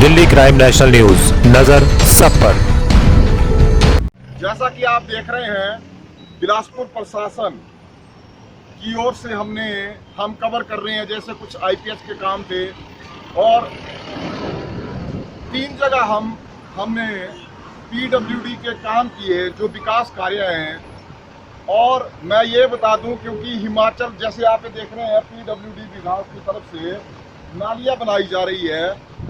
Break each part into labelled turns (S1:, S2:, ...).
S1: Delhi crime national news, नजर सब पर।
S2: जैसा कि आप देख रहे हैं, बिलासपुर प्रशासन की ओर से हम कवर कर रहे हैं। जैसे कुछ आईपीएस के काम थे और 3 जगह हमने पीडब्ल्यूडी के काम किए जो विकास कार्य हैं। और मैं ये बता दूं, क्योंकि हिमाचल, जैसे आप देख रहे हैं, पीडब्ल्यूडी विभाग की तरफ से नालियां बनाई जा रही है।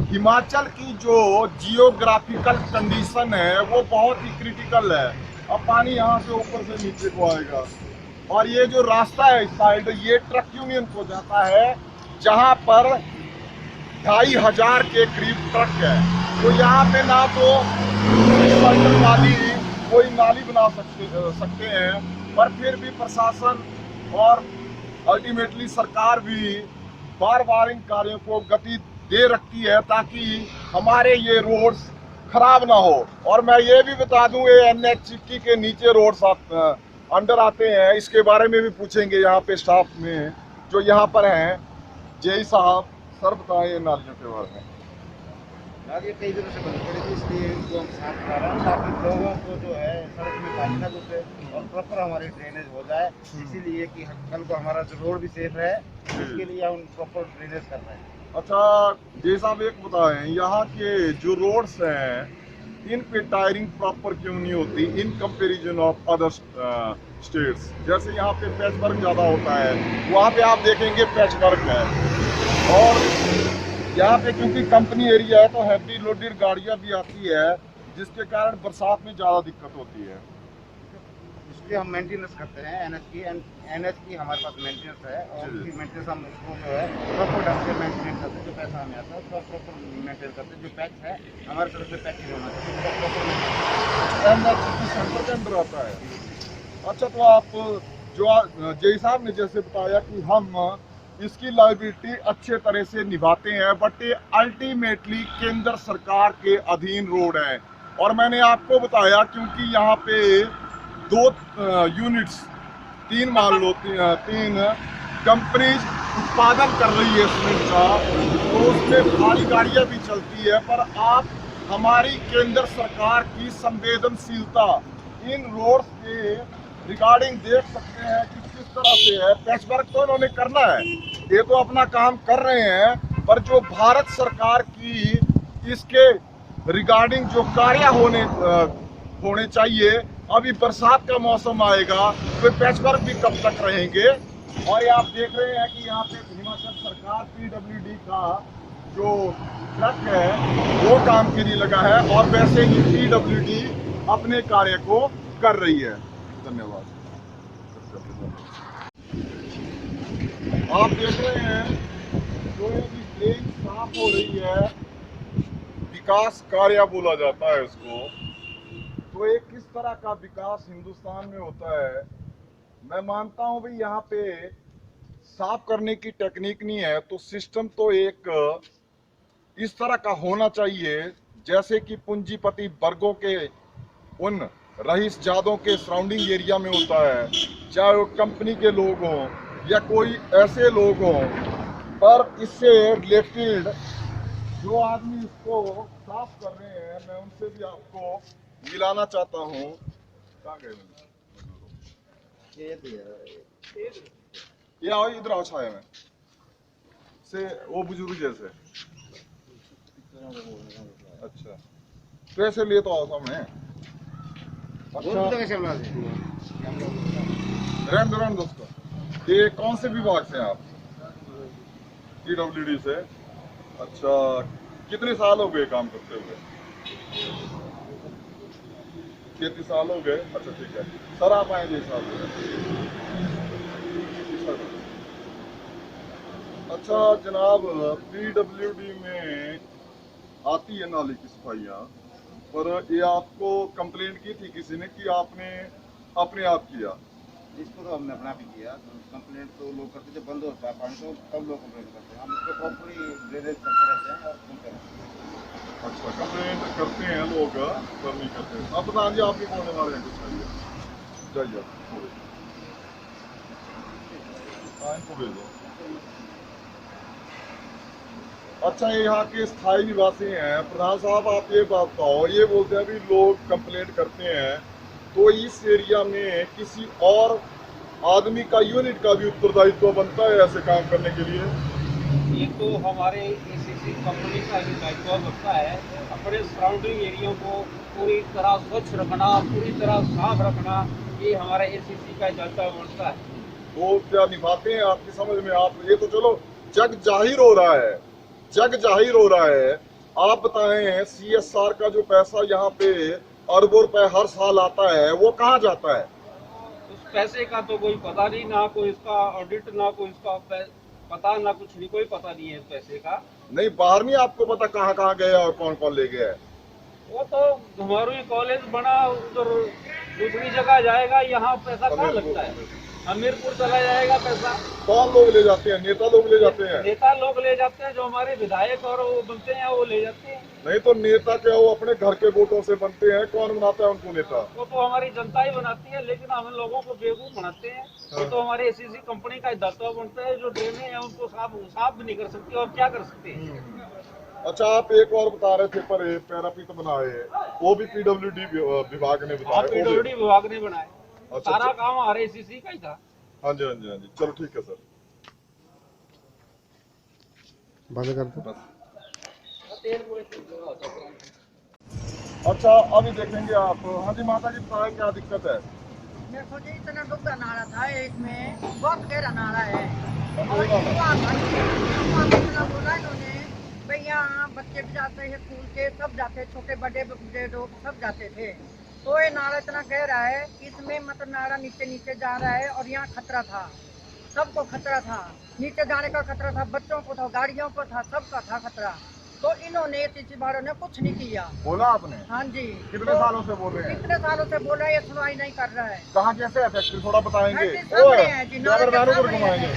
S2: हिमाचल की जो जियोग्राफिकल कंडीशन है वो बहुत ही क्रिटिकल है। अब पानी यहाँ से ऊपर से नीचे को आएगा और ये जो रास्ता है इस साइड, ये ट्रक यूनियन को जाता है, जहाँ पर 2500 के करीब ट्रक है। तो यहाँ पे ना तो वाली कोई नाली बना सकते हैं, पर फिर भी प्रशासन और अल्टीमेटली सरकार भी बार बार इन कार्यों को गति दे रखती है ताकि हमारे ये रोड्स खराब ना हो। और मैं ये भी बता दूं, ये NH के नीचे रोड्स अंडर आते हैं, इसके बारे में भी पूछेंगे यहाँ पे स्टाफ में जो यहाँ पर हैं। जेई साहब, सर बताएं ये नालियों के बारे में।
S3: नालियाँ कई दिनों से बंद पड़ी थी, इसलिए इनको हम साफ करा रहे हैं ताकि लोगों को जो है सड़क में पानी ना घुसे और प्रॉपर हमारी ड्रेनेज हो जाए। इसीलिए कि कल को हमारा जो रोड भी सेफ है, इसके लिए हम प्रॉपर ड्रेनेज कर रहे हैं।
S2: अच्छा जय साहब, एक बताएं, यहाँ के जो रोड्स हैं इन पे टायरिंग प्रॉपर क्यों नहीं होती in comparison of other states? जैसे यहाँ पे पैच वर्क ज़्यादा होता है, वहाँ पे आप देखेंगे पैच वर्क है। और यहाँ पे क्योंकि कंपनी एरिया है तो हैवी लोडेड गाड़ियाँ भी आती है, जिसके कारण बरसात में ज़्यादा दिक्कत होती है।
S3: इसलिए हम मेंटेनेंस करते हैं NH की हमारे पास मेंटेनेंस है और उसकी मेंटेनेंस हम उसको जो है प्रॉपर ढंग से मेंटेन करते हैं। जो पैसा हमें आता है उसका प्रॉपर मेंटेन करते हैं। जो पैच है हमारे तरफ से पैच नहीं होना चाहिए, उसका प्रॉपर
S2: NH सेंटर के अंदर आता है। अच्छा, तो आप जो जय साहब ने जैसे बताया कि हम इसकी लायबिलिटी अच्छे तरह से निभाते हैं, बट ये अल्टीमेटली केंद्र सरकार के अधीन रोड है। और मैंने आपको बताया क्योंकि यहाँ पे 2 यूनिट्स, 3 मान लो, 3 कंपनीज उत्पादन कर रही है सीमेंट का, तो उसमें भारी गाड़ियाँ भी चलती है। पर आप हमारी केंद्र सरकार की संवेदनशीलता इन रोड्स के रिगार्डिंग देख सकते हैं कि किस तरह से है। पैच वर्क तो इन्होंने करना है, ये तो अपना काम कर रहे हैं, पर जो भारत सरकार की इसके रिगार्डिंग जो कार्य होने चाहिए, अभी बरसात का मौसम आएगा तो पैच वर्क भी कब तक रहेंगे। और ये आप देख रहे हैं कि यहाँ पे हिमाचल सरकार पीडब्ल्यूडी का जो ट्रक है वो काम के लिए लगा है और वैसे ही पीडब्ल्यूडी अपने कार्य को कर रही है। धन्यवाद। आप देख रहे हैं जो ये ड्रेन साफ हो रही है, विकास कार्य बोला जाता है इसको। तो एक किस तरह का विकास हिंदुस्तान में होता है, मैं मानता हूं भाई यहाँ पे साफ करने की टेक्निक नहीं है तो सिस्टम तो एक इस तरह का होना चाहिए जैसे कि पूंजीपति वर्गों के उन रईस जादों के सराउंडिंग एरिया में होता है, चाहे वो कंपनी के लोग हों या कोई ऐसे लोग हों। पर इससे रिलेटेड जो आदमी इसको साफ कर रहे हैं, मैं उनसे भी आपको मिलाना चाहता हूँ। कहाँ गए? ये आओ, इधर आओ छाया में से, वो बुजुर्ग जैसे। अच्छा, तो ऐसे लिए तो आओ सामने। अच्छा, रहन दोस्तों, ये कौन से विभाग से हैं आप? पीडब्ल्यूडी से। अच्छा, कितने साल हो गए काम करते हुए? 33 साल हो गए। अच्छा ठीक है सर, आप आएंगे साहब। अच्छा जनाब, पीडब्ल्यूडी में आती है नाली की सफाइयाँ, पर ये आपको कंप्लेंट की थी किसी ने कि आपने अपने आप किया?
S3: इसको तो हमने अपना भी किया। कंप्लेंट तो लोग करते, जब बंद होता है पानी तो तब लोग कंप्लेंट करते हैं। हम इसको प्रॉपरली ड्रेनेज करते रहते हैं और सुनते रहते हैं।
S2: अच्छा, कंप्लेंट करते हैं लोग पर नहीं करते। आप बताइए आपके कौन हमारे हैं कुछ जाइए इनको भेजो। अच्छा, ये यहाँ के स्थायी निवासी हैं। प्रधान साहब, आप ये बात बताओ, ये बोलते हैं भी लोग कंप्लेंट करते हैं, तो इस एरिया में किसी और आदमी का, यूनिट का भी उत्तरदायित्व बनता है ऐसे काम करने के लिए?
S4: ये तो हमारे एसीसी कंपनी का ही दायित्व बनता है अपने सराउंडिंग एरिया को पूरी तरह स्वच्छ रखना, पूरी तरह साफ रखना, ये हमारे एसीसी का दायित्व बनता है।
S2: वो क्या निभाते हैं आपकी समझ में? आप ये तो चलो जग जाहिर हो रहा है, जग जाहिर हो रहा है। आप बताएं, CSR का जो पैसा यहाँ पे अरबों रुपए हर साल आता है, वो कहाँ जाता है?
S4: उस पैसे का तो कोई पता नहीं, ना कोई इसका ऑडिट, ना कोई इसका पता, ना कुछ नहीं, कोई पता नहीं है इस पैसे का।
S2: नहीं, बाहर नहीं आपको पता कहाँ कहाँ गया और कौन कौन ले गया है?
S4: वो तो हमारा कॉलेज बना, उधर दूसरी जगह जाएगा, यहाँ पैसा कहाँ लगता है? हमीरपुर चला जाएगा पैसा।
S2: कौन लोग ले जाते हैं? नेता लोग ले जाते हैं?
S4: नेता लोग ले जाते हैं, जो हमारे विधायक और वो बनते हैं वो ले जाते हैं।
S2: नहीं तो नेता क्या वो अपने घर के वोटों से बनते हैं? कौन बनाता है उनको नेता?
S4: वो तो हमारी जनता ही बनाती है, लेकिन हम लोगों को बेवकूफ बनाते हैं। वो तो हमारे एसीसी कंपनी का दायित्व बनता है, जो ड्रेनें हैं उनको साफ भी नहीं कर सकती, और क्या कर सकते हैं।
S2: अच्छा, आप एक और बता रहे थे पर पैरापीट बनाए, वो भी PWD विभाग ने बताया?
S4: PWD विभाग ने बनाए।
S2: अच्छा,
S4: सारा काम हमारे एसीसी का ही था।
S2: हाँ जी, हाँ जी, हाँ जी, चलो ठीक है सर,
S3: बंद कर दो।
S2: बस। अच्छा, अभी देखेंगे आप। हाँ जी माता जी, बताएं क्या दिक्कत है?
S5: देखो जी, इतना डूबा नाला था एक में, बहुत गहरा नाला है। और
S2: बोला
S5: बोला इन्होंने भाई यहाँ बच्चे भी जाते हैं स्कूल के, सब जाते, छोटे बड़े बूढ़े लोग सब जाते थे। तो ये नाला इतना गहरा है, इसमें मतलब नाला नीचे नीचे जा रहा है, और यहाँ खतरा था, सबको खतरा था, नीचे जाने का खतरा था, बच्चों को था, गाड़ियों को था, सबका था खतरा। तो इन्होंने एसीसी वालों ने कुछ नहीं किया।
S2: बोला आपने?
S5: हाँ जी।
S2: कितने सालों से बोल रहे हैं?
S5: कितने सालों से बोल रहे हैं, ये सुनवाई नहीं कर रहा है।
S2: कहाँ कैसे है फैक्ट्री, थोड़ा बताएंगे?
S5: फैक्ट्री सामने है जी, नाले के
S2: ड्राइवर को
S5: सामने
S2: घुमाएंगे।
S5: है।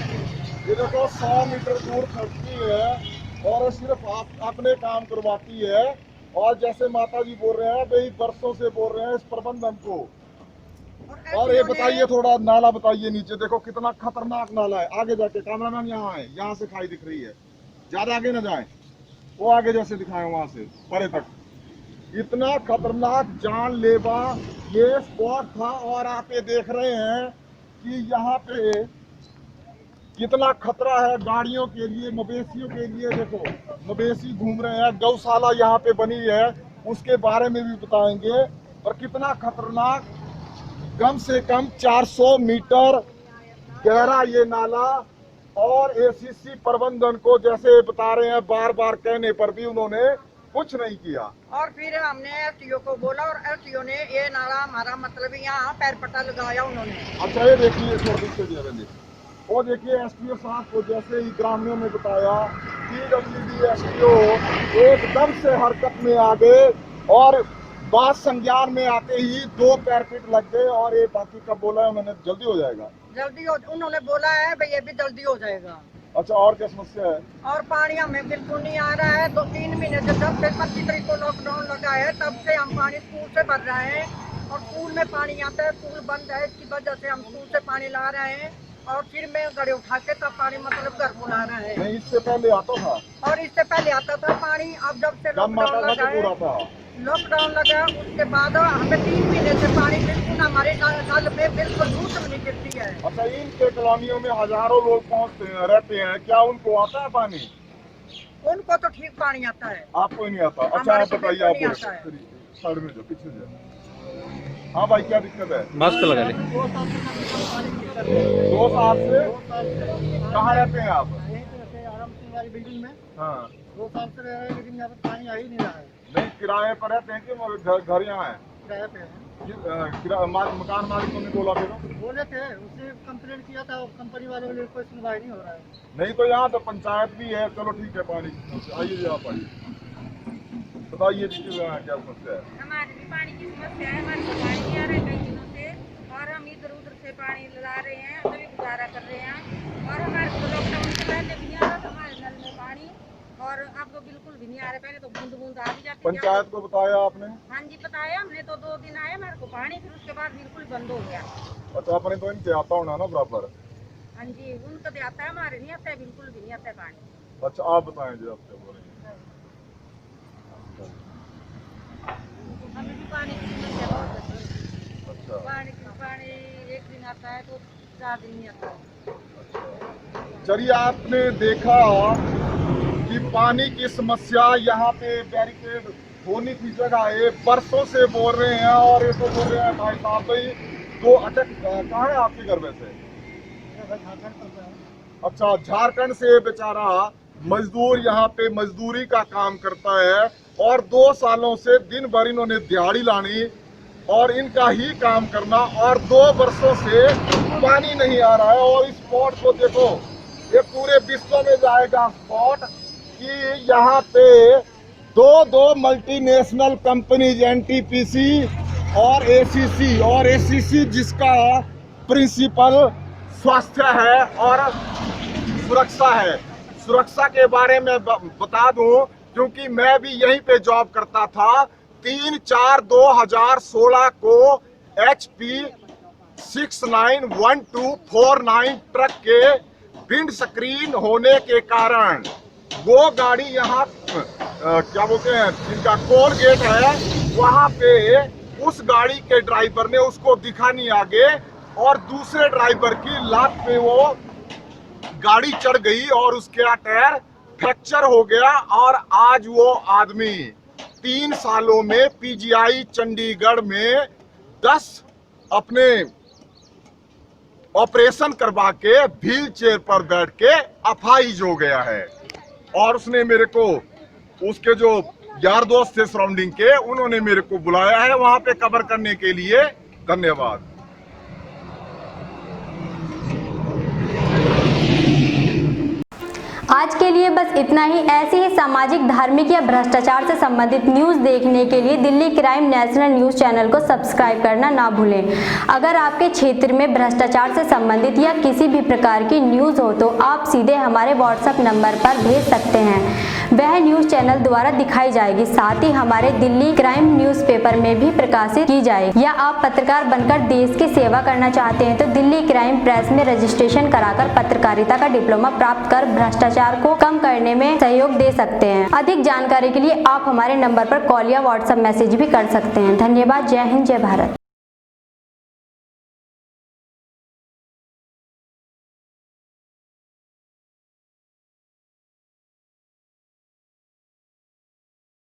S2: ये देखो 100 मीटर दूर फैक्ट्री है, और सिर्फ आप अपने काम करवाती है। और जैसे माता जी बोल रहे हैं भाई, बरसों से बोल रहे हैं इस प्रबंधन को। और ये बताइए, थोड़ा नाला बताइए, नीचे देखो कितना खतरनाक नाला है। आगे जाके कैमरामैन यहाँ है, यहाँ से खाई दिख रही है, ज्यादा आगे न जाए, वो आगे जैसे दिखाए वहां से परे तक। इतना खतरनाक जानलेवा ये स्पॉट था। और आप ये देख रहे हैं कि यहाँ पे कितना खतरा है गाड़ियों के लिए, मवेशियों के लिए। देखो मवेशी घूम रहे हैं, गौशाला यहाँ पे बनी है, उसके बारे में भी बताएंगे। और कितना खतरनाक, कम से कम 400 मीटर गहरा ये नाला। और एसीसी प्रबंधन को जैसे बता रहे हैं, बार बार कहने पर भी उन्होंने कुछ नहीं किया।
S5: और फिर हमने एसटीओ को बोला, और एसटीओ ने ये नाला हमारा मतलब यहाँ पैर पट्टा लगाया उन्होंने।
S2: अच्छा, ये देखिए वो देखिए एसटीओ साहब को जैसे ही ग्रामीणों ने बताया, PWD एसटीओ एकदम से हरकत में आ गए, और बात संज्ञान में आते ही 2 पैरपीट लग गए। और ये बाकी कब बोला है उन्होंने? जल्दी हो जाएगा।
S5: जल्दी हो, उन्होंने बोला है भाई ये भी जल्दी हो जाएगा।
S2: अच्छा, और क्या समस्या है?
S5: और पानी हमें बिल्कुल नहीं आ रहा है। 2-3 महीने से, जब से 25 तारीख को लॉकडाउन लगा है, तब से हम पानी स्कूल से भर रहे हैं, और स्कूल में पानी आता है, स्कूल बंद है, इसकी वजह से हम स्कूल से पानी ला रहे हैं, और फिर मैं गड़े उठा के तब पानी मतलब घर को ला रहे हैं।
S2: नहीं, इससे पहले आता था?
S5: और इससे पहले आता था पानी। अब जब से लॉकडाउन लगा है, उसके बाद हमें 3 महीने से पानी बिल्कुल हमारे नल में बिल्कुल दूध नहीं गिरती है।
S2: अच्छा, इनके कॉलोनियों में हजारों लोग पहुंचते हैं, रहते हैं, क्या उनको आता है पानी?
S5: उनको तो ठीक पानी आता है,
S2: आपको ही नहीं आता? अच्छा,
S5: हमारे
S2: आप
S5: को
S2: बताइए,
S5: बिल्कुल नहीं
S2: आप
S5: आता है।
S2: साइड में जो पीछे जो। हाँ भाई, क्या दिक्कत है?
S1: मास्क लगा ले।
S2: 2 साल से कहाँ रहते हैं आप?
S3: बिल्डिंग में
S2: हाँ,
S3: 2 साल से रह रहे हैं, लेकिन यहाँ पे पानी आ ही नहीं रहा है।
S2: नहीं, किराए पर रहते हैं कि घर यहाँ है?
S3: किराए पे है।
S2: मकान मालिकों ने बोला फिर?
S3: बोले थे, उससे कंप्लेंट किया था, कंपनी वालों ने कोई सुनवाई नहीं हो रहा है।
S2: नहीं तो यहाँ तो पंचायत भी है। चलो ठीक है, पानी आइए जी, आप आइए, बताइए जी क्या समस्या है?
S6: हमारे भी पानी की समस्या है, हमारे को पानी नहीं आ रहा है कई दिनों से, और हम इधर उधर से पानी ला रहे हैं, तभी गुजारा कर रहे हैं। और हमारे को लॉकडाउन से पहले भी नहीं आ रहा था हमारे नल में पानी, और अब तो बिल्कुल भी नहीं आ रहा है। पहले तो बूंद बूंद आ भी जाती।
S2: पंचायत को बताया आपने?
S6: हाँ जी, बताया हमने, तो 2 दिन आया हमारे को पानी, फिर उसके बाद बिल्कुल बंद हो गया।
S2: अच्छा, अपने तो इनसे आता होना ना बराबर?
S6: हाँ जी, उनको तो आता है, हमारे नहीं आता है, बिल्कुल भी नहीं आता है पानी।
S2: अच्छा आप बताएं जी, आप क्या बोल रहे हैं?
S6: हमें भी पानी की समस्या बहुत है।
S2: अच्छा
S6: पानी एक दिन आता है तो 4 दिन नहीं आता है।
S2: चलिए, आपने देखा कि पानी की समस्या यहाँ पे बैरिकेड होने की जगह है, बरसों से बोल रहे हैं, और ये तो बोल रहे हैं भाई साहब भाई तो अच्छा कहाँ है आपके घर में से? अच्छा, झारखंड से बेचारा मजदूर यहाँ पे मजदूरी का काम करता है, और 2 सालों से दिन भर इन्होंने दिहाड़ी लानी और इनका ही काम करना, और 2 वर्षों से पानी नहीं आ रहा है। और इस स्पॉट को देखो, ये पूरे विश्व में जाएगा स्पॉट कि यहाँ पे दो मल्टीनेशनल कंपनीज एनटीपीसी और एसीसी जिसका प्रिंसिपल स्वास्थ्य है और सुरक्षा है। सुरक्षा के बारे में बता दूं, क्योंकि मैं भी यहीं पे जॉब करता था। 3/4/2016 को HP 691249 ट्रक के विंड स्क्रीन होने के कारण वो गाड़ी यहाँ क्या बोलते हैं, जिनका कोल गेट है वहां पे उस गाड़ी के ड्राइवर ने उसको दिखा नहीं आगे, और दूसरे ड्राइवर की लात पे वो गाड़ी चढ़ गई और उसका टायर फ्रैक्चर हो गया। और आज वो आदमी 3 सालों में PGI चंडीगढ़ में 10 अपने ऑपरेशन करवा के व्हील चेयर पर बैठ के अपाहिज हो गया है। और उसने मेरे को, उसके जो यार दोस्त थे सराउंडिंग के, उन्होंने मेरे को बुलाया है वहां पे कवर करने के लिए। धन्यवाद।
S7: आज के लिए बस इतना ही। ऐसी ही सामाजिक, धार्मिक या भ्रष्टाचार से संबंधित न्यूज़ देखने के लिए Delhi crime national news channel को सब्सक्राइब करना ना भूलें। अगर आपके क्षेत्र में भ्रष्टाचार से संबंधित या किसी भी प्रकार की न्यूज़ हो तो आप सीधे हमारे व्हाट्सएप नंबर पर भेज सकते हैं। वह न्यूज़ चैनल द्वारा दिखाई जाएगी, साथ ही हमारे दिल्ली क्राइम न्यूज़पेपर में भी प्रकाशित की जाएगी। या आप पत्रकार बनकर देश की सेवा करना चाहते हैं तो दिल्ली क्राइम प्रेस में रजिस्ट्रेशन कराकर पत्रकारिता का डिप्लोमा प्राप्त कर भ्रष्टाचार को कम करने में सहयोग दे सकते हैं। अधिक जानकारी के लिए आप हमारे नंबर पर कॉल या व्हाट्सएप मैसेज भी कर सकते हैं। धन्यवाद। जय हिंद, जय भारत।